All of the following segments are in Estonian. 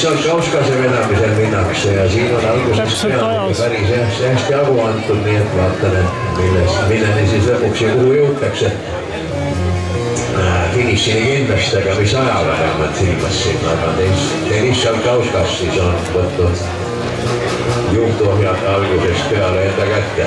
seal Kauskase vedamisel minnakse ja siin on algusest peale päris hästi aru antud, nii et vaatan, et milleni siis lõpuks ja kuhu jõutakse. Finišini kindlasti, aga mis ajaga vähemalt silmas siin, aga Deniss Kauskas siis on võtnud juhtohjad algusest peale enda kätte.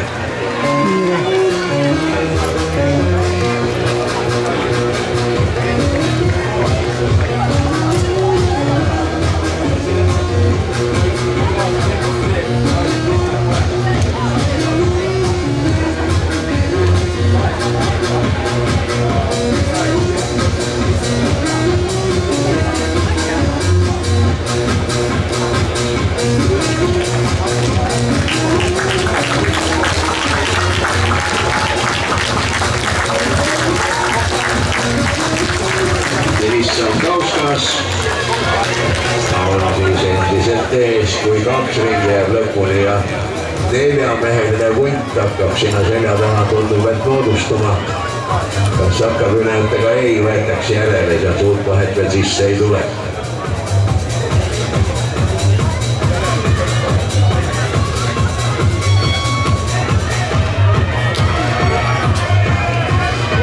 Kauskas on siis endiselt ees, kui 2 ringi jääb lõpuni ja 4-meheline vunt hakkab sinna selja taha tundub, et moodustuma. Kas hakkab ülejääntega ei võetakse järele, sealt uut vahet veel sisse ei tule.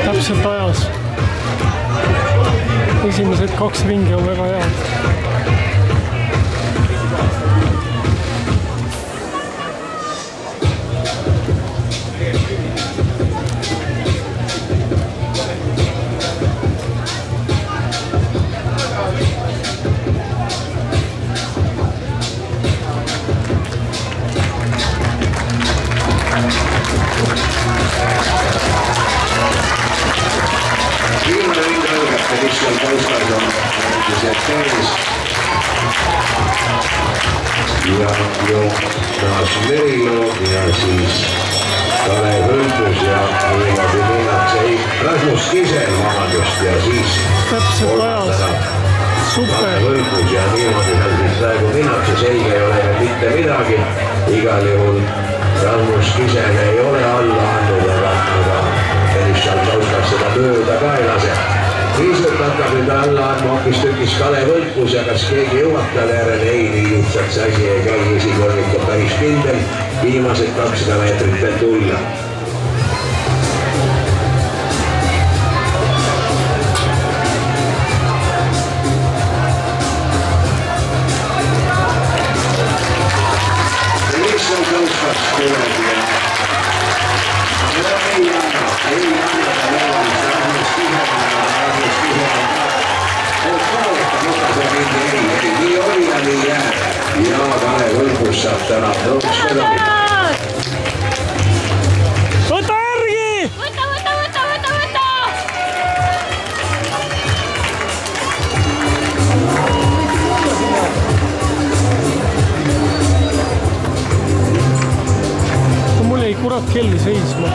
Täpselt ajas. Esimesed 2 ringi on väga head. Deniss Kauskas on endiselt ees ja Joonas Meriloo ja siis Kalev Hõlpus ja niimoodi minnakse Rasmus Kisel, vabandust, ja siis täpselt ajas. Super. Hõlpus ja niimoodi seal siis praegu minnakse, selge ei ole mitte midagi. Igal juhul Rasmus Kisel ei ole alla andnud, aga Deniss Kauskas seda mööda ka ei lase. Viisult hakkab nüüd alla andma hoopis tükis Kalev Hõlpus ja kas keegi jõuab talle järele? Ei, nii lihtsalt see asi ei käi, esikornik on päris kindel. Viimased 200 meetrit veel tulla. Deniss Kauskas tuleb ja ei anna ta lõvamist Rasmus Kisel. Nii oli ja nii jääb. Ja Kalev Hõlpus saab täna tõuks medali. Võta järgi! Võta! Mul jäi kurat kelli seisma.